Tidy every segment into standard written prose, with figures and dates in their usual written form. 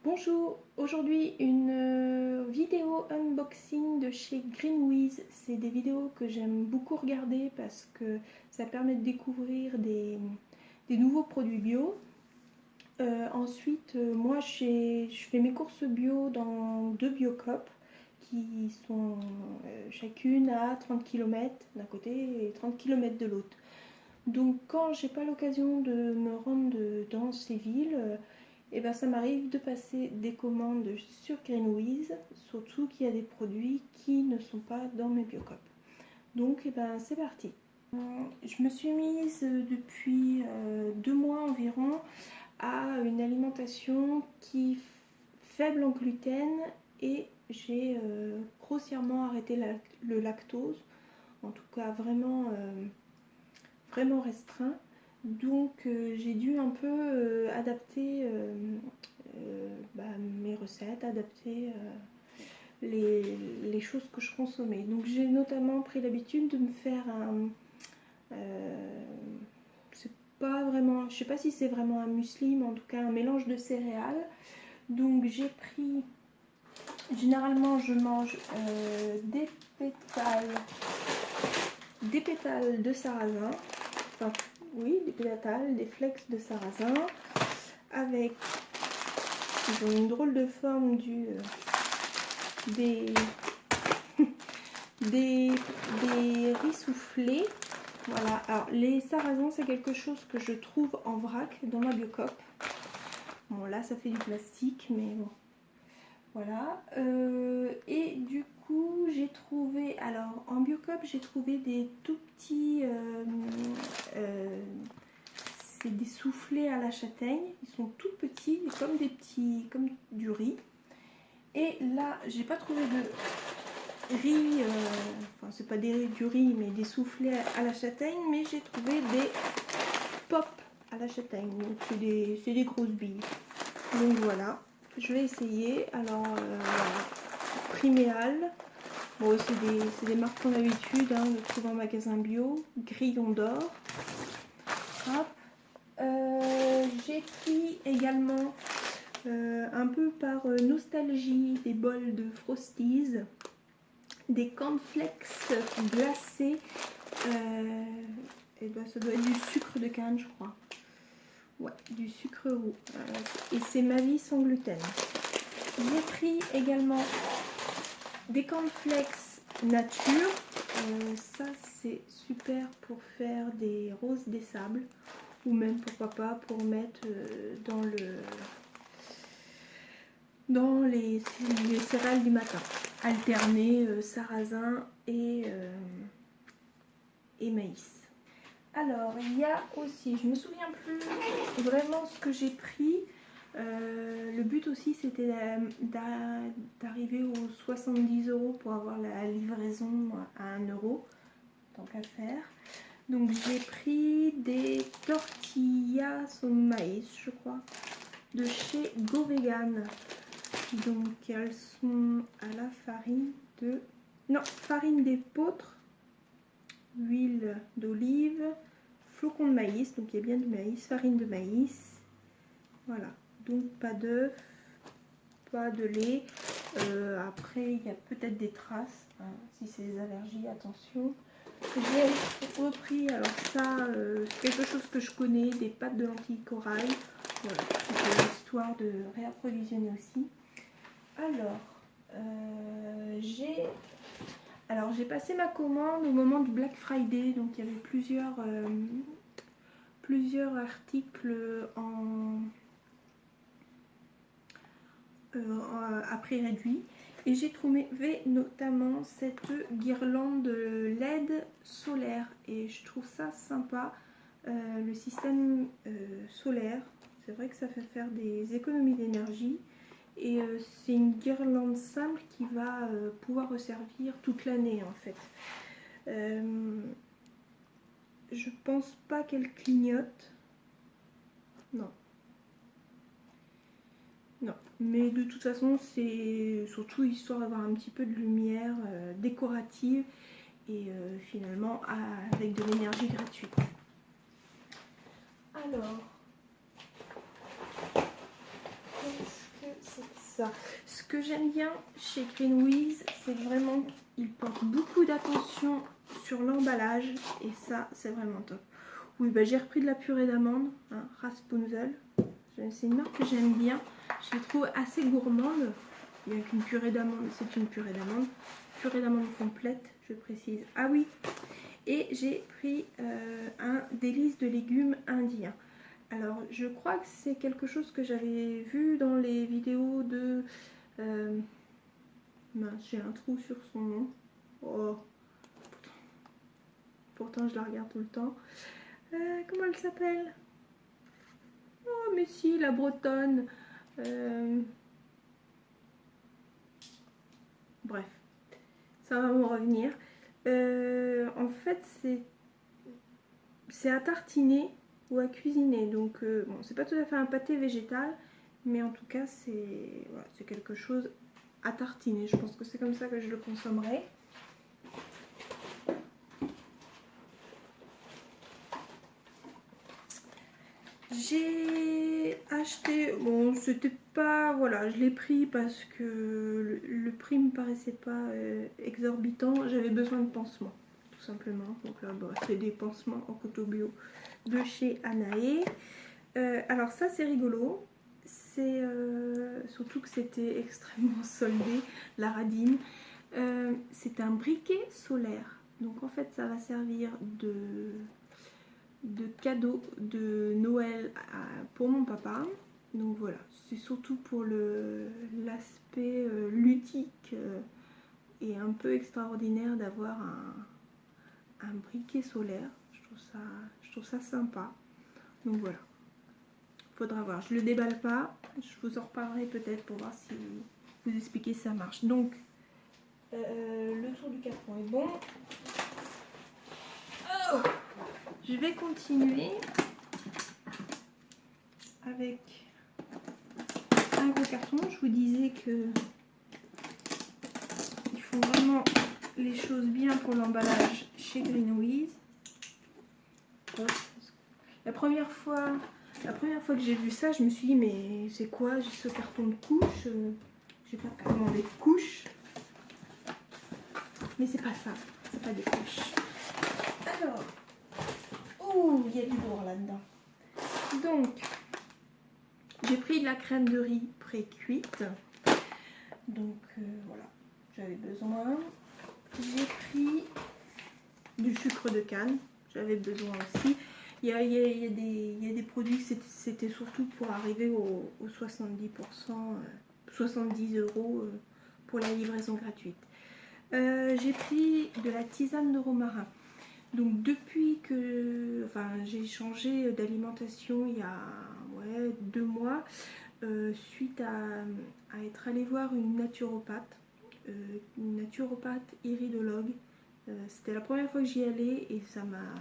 Bonjour, aujourd'hui une vidéo unboxing de chez Greenwiz. C'est des vidéos que j'aime beaucoup regarder parce que ça permet de découvrir des nouveaux produits bio. Ensuite, moi je fais mes courses bio dans deux Biocop qui sont chacune à 30 km d'un côté et 30 km de l'autre. Donc quand j'ai pas l'occasion de me rendre dans ces villes, et ben ça m'arrive de passer des commandes sur Greenwiz, surtout qu'il y a des produits qui ne sont pas dans mes Biocop. Donc et ben c'est parti. Je me suis mise depuis 2 mois environ à une alimentation qui faible en gluten et j'ai grossièrement arrêté le lactose, en tout cas vraiment restreint. Donc j'ai dû un peu adapter mes recettes, adapter les choses que je consommais. Donc j'ai notamment pris l'habitude de me faire c'est pas vraiment, je sais pas si c'est vraiment un muesli, mais en tout cas un mélange de céréales. Donc j'ai pris, généralement je mange des pétales de sarrasin. Enfin, oui, des pétales, des flex de sarrasin avec, ils ont une drôle de forme des riz soufflés. Voilà, alors les sarrasins c'est quelque chose que je trouve en vrac dans ma Biocop. Bon là ça fait du plastique mais bon. Voilà, et du coup j'ai trouvé, alors en Biocop j'ai trouvé des tout petits, c'est des soufflés à la châtaigne, ils sont tout petits, comme du riz. Et là j'ai pas trouvé de riz, enfin c'est pas du riz mais des soufflés à la châtaigne, mais j'ai trouvé des pop à la châtaigne, donc c'est des grosses billes. Donc voilà. Je vais essayer. Alors, Priméal. Bon, c'est des marques qu'on a l'habitude de trouver en magasin bio. Grillon d'or. J'ai pris également, un peu par nostalgie, des bols de Frosties. Des cornflakes glacés. Et ben, ça doit être du sucre de canne, je crois. Ouais, du sucre roux. Et c'est ma vie sans gluten. J'ai pris également des cornflakes nature. Ça c'est super pour faire des roses des sables. Ou même pourquoi pas pour mettre dans les céréales du matin. Alterner sarrasin et maïs. Alors, il y a aussi, je me souviens plus vraiment ce que j'ai pris. Le but aussi c'était d'arriver aux 70 € pour avoir la livraison à 1 €, tant qu'à faire. Donc j'ai pris des tortillas au maïs, je crois, de chez GoVegan. Donc elles sont à la farine d'épeautre, huile d'olive, flocons de maïs, donc il y a bien du maïs, farine de maïs. Voilà, donc pas d'œuf, pas de lait. Après, il y a peut-être des traces, si c'est des allergies, attention. J'ai repris, alors ça, c'est quelque chose que je connais, des pâtes de lentilles corail. Voilà, c'est histoire de réapprovisionner aussi. Alors, j'ai passé ma commande au moment du Black Friday, donc il y avait plusieurs articles à prix réduit. Et j'ai trouvé notamment cette guirlande LED solaire. Et je trouve ça sympa, le système solaire. C'est vrai que ça fait faire des économies d'énergie. Et c'est une guirlande simple qui va pouvoir resservir toute l'année en fait. Je pense pas qu'elle clignote. Non. Non, mais de toute façon c'est surtout histoire d'avoir un petit peu de lumière décorative et finalement avec de l'énergie gratuite. Alors, qu'est-ce que c'est ça. Ce que j'aime bien chez Greenwiz, c'est vraiment qu'ils portent beaucoup d'attention sur l'emballage et ça, c'est vraiment top. Oui, bah, j'ai repris de la purée d'amande, hein, Rapunzel. C'est une marque que j'aime bien. Je les trouve assez gourmande. Il n'y a qu'une purée d'amande, c'est une purée d'amande. Purée d'amande complète, je précise. Ah oui, et j'ai pris un délice de légumes indiens. Alors, je crois que c'est quelque chose que j'avais vu dans les vidéos de... mince, j'ai un trou sur son nom. Oh, pourtant je la regarde tout le temps. Comment elle s'appelle? Oh, mais si, la bretonne. Bref, ça va me revenir. En fait, c'est à tartiner ou à cuisiner. Donc, bon, c'est pas tout à fait un pâté végétal, mais en tout cas, c'est voilà, quelque chose à tartiner. Je pense que c'est comme ça que je le consommerai. J'ai acheté, bon c'était pas, voilà, je l'ai pris parce que le prix me paraissait pas exorbitant, j'avais besoin de pansements tout simplement, donc là bah, c'est des pansements en coton bio de chez Anae. Alors ça c'est rigolo, c'est surtout que c'était extrêmement soldé, la radine. C'est un briquet solaire, donc en fait ça va servir de cadeau de Noël pour mon papa. Donc voilà, c'est surtout pour l'aspect ludique et un peu extraordinaire d'avoir un briquet solaire. Je trouve ça sympa. Donc voilà, faudra voir. Je le déballe pas, je vous en reparlerai peut-être pour voir si vous expliquer si ça marche. Donc le tour du carton est bon. Oh, je vais continuer avec un gros carton. Je vous disais que il faut vraiment les choses bien pour l'emballage chez Greenwiz. La première fois que j'ai vu ça, je me suis dit mais c'est quoi, j'ai ce carton de couches, j'ai pas commandé de couches, mais c'est pas ça, c'est pas des couches. Alors, oh, il y a du lourd là-dedans. Donc, j'ai pris de la crème de riz pré-cuite. Donc voilà, j'avais besoin. J'ai pris du sucre de canne, j'avais besoin aussi. Il y a des produits, c'était surtout pour arriver au 70%, 70 € pour la livraison gratuite. J'ai pris de la tisane de romarin. Donc depuis que j'ai changé d'alimentation il y a 2 mois, suite à être allée voir une naturopathe iridologue. C'était la première fois que j'y allais et ça m'a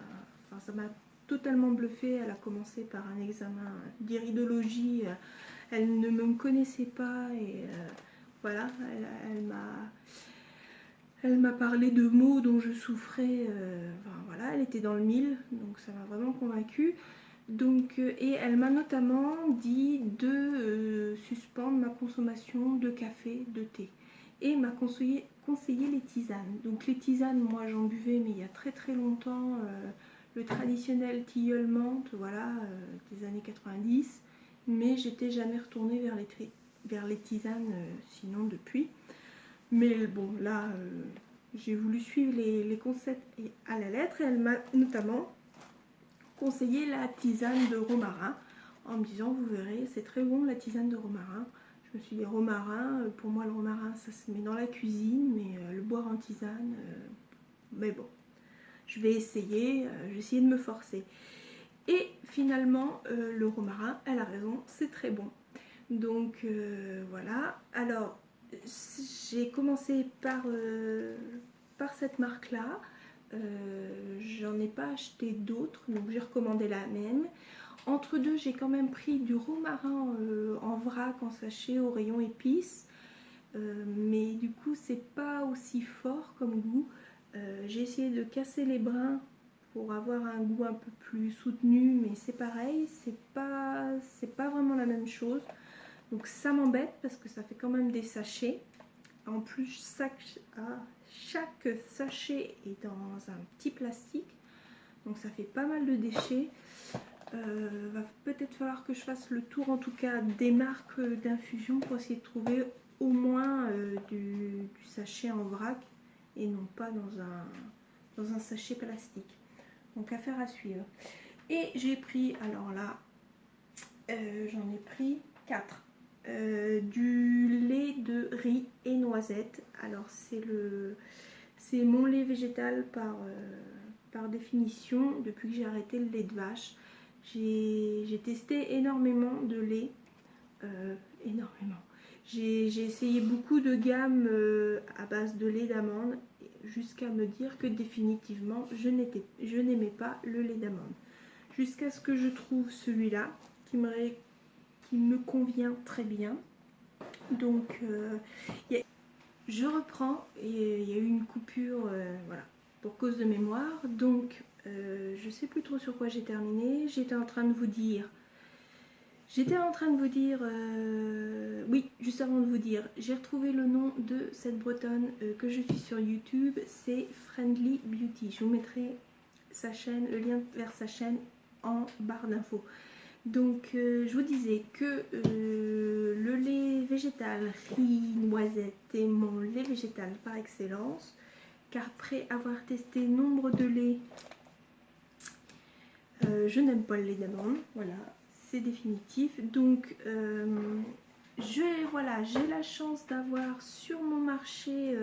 totalement bluffée. Elle a commencé par un examen d'iridologie. Elle ne me connaissait pas et voilà, elle m'a parlé de maux dont je souffrais. Voilà, elle était dans le mille, donc ça m'a vraiment convaincue. Donc, et elle m'a notamment dit de suspendre ma consommation de café, de thé. Et m'a conseillé les tisanes. Donc les tisanes, moi j'en buvais mais il y a très très longtemps. Le traditionnel tilleul menthe, voilà, des années 90. Mais j'étais jamais retournée vers les tisanes sinon depuis. Mais bon, là, j'ai voulu suivre les concepts à la lettre et elle m'a notamment conseillé la tisane de romarin en me disant, vous verrez, c'est très bon la tisane de romarin. Je me suis dit, romarin, pour moi le romarin ça se met dans la cuisine, mais le boire en tisane, mais bon, je vais essayer de me forcer. Et finalement, le romarin, elle a raison, c'est très bon. Donc voilà, alors j'ai commencé par cette marque là, j'en ai pas acheté d'autres, donc j'ai recommandé la même. Entre deux, j'ai quand même pris du romarin en vrac, en sachet, au rayon épices, mais du coup c'est pas aussi fort comme goût. J'ai essayé de casser les brins pour avoir un goût un peu plus soutenu, mais c'est pareil, c'est pas vraiment la même chose. Donc ça m'embête parce que ça fait quand même des sachets. En plus, chaque sachet est dans un petit plastique. Donc ça fait pas mal de déchets. Va peut-être falloir que je fasse le tour en tout cas des marques d'infusion pour essayer de trouver au moins du sachet en vrac et non pas dans un sachet plastique. Donc affaire à suivre. Et j'ai pris, alors là, j'en ai pris 4. Du lait de riz et noisette. Alors c'est mon lait végétal par définition depuis que j'ai arrêté le lait de vache. J'ai testé énormément de lait, énormément. J'ai essayé beaucoup de gammes à base de lait d'amande jusqu'à me dire que définitivement je n'aimais pas le lait d'amande. Jusqu'à ce que je trouve celui-là qui me convient très bien. Donc je reprends et il y a eu une coupure voilà, pour cause de mémoire. Donc je sais plus trop sur quoi j'ai terminé. J'étais en train de vous dire, oui, juste avant de vous dire, j'ai retrouvé le nom de cette bretonne que je suis sur YouTube, c'est Friendly Beauty. Je vous mettrai sa chaîne, le lien vers sa chaîne en barre d'infos. Donc je vous disais que le lait végétal riz noisette est mon lait végétal par excellence, car après avoir testé nombre de laits, je n'aime pas le lait d'amande, voilà, c'est définitif. Donc voilà, j'ai la chance d'avoir sur mon marché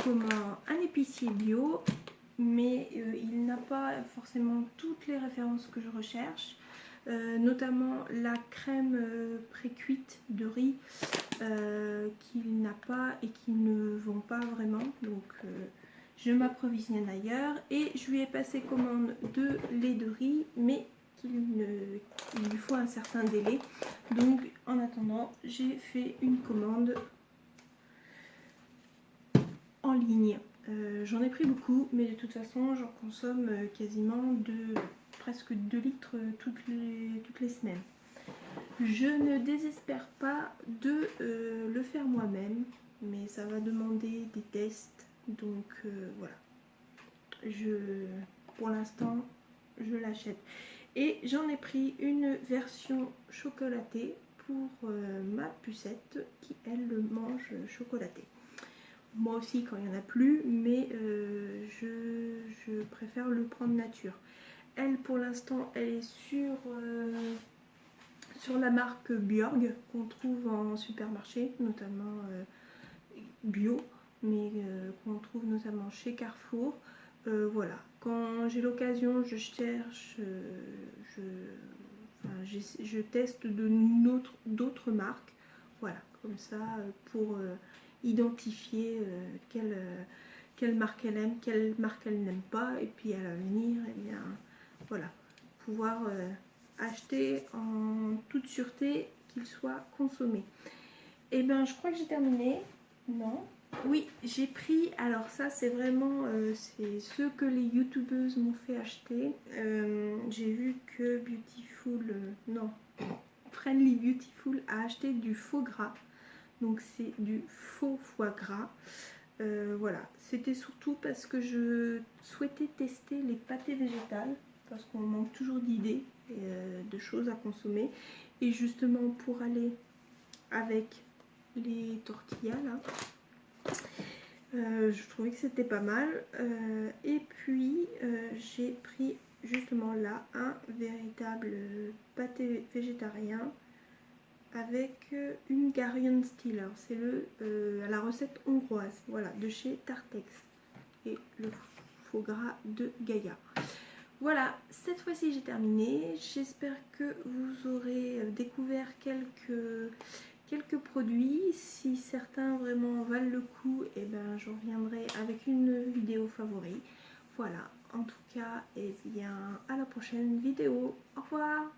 un épicier bio, mais il n'a pas forcément toutes les références que je recherche. Notamment la crème pré-cuite de riz qu'il n'a pas et qui ne vend pas vraiment, donc je m'approvisionne ailleurs et je lui ai passé commande de lait de riz, mais il lui faut un certain délai, donc en attendant j'ai fait une commande en ligne. J'en ai pris beaucoup, mais de toute façon j'en consomme quasiment presque 2 litres toutes les semaines. Je ne désespère pas de le faire moi-même, mais ça va demander des tests, donc voilà. Pour l'instant, je l'achète. Et j'en ai pris une version chocolatée pour ma pucette qui, elle, le mange chocolaté. Moi aussi quand il n'y en a plus, mais je préfère le prendre nature. Elle, pour l'instant, elle est sur la marque Björg qu'on trouve en supermarché, notamment bio, mais qu'on trouve notamment chez Carrefour. Voilà, quand j'ai l'occasion, je cherche, je teste d'autres marques. Voilà, comme ça, pour identifier quelle marque elle aime, quelle marque elle n'aime pas, et puis à l'avenir, eh bien, voilà, pouvoir acheter en toute sûreté qu'il soit consommé. Et bien, je crois que j'ai terminé. Non. Oui, j'ai pris, alors ça c'est vraiment, c'est ce que les youtubeuses m'ont fait acheter. J'ai vu que Friendly Beautiful a acheté du faux gras. Donc c'est du faux foie gras. Voilà, c'était surtout parce que je souhaitais tester les pâtés végétales, parce qu'on manque toujours d'idées, de choses à consommer. Et justement pour aller avec les tortillas là, je trouvais que c'était pas mal. Et puis j'ai pris justement là un véritable pâté végétarien avec une Garion Stiller. C'est la recette hongroise, voilà, de chez Tartex. Et le faux gras de Gaïa. Voilà, cette fois-ci j'ai terminé. J'espère que vous aurez découvert quelques produits. Si certains vraiment valent le coup, et ben je reviendrai avec une vidéo favori. Voilà, en tout cas, et bien à la prochaine vidéo. Au revoir.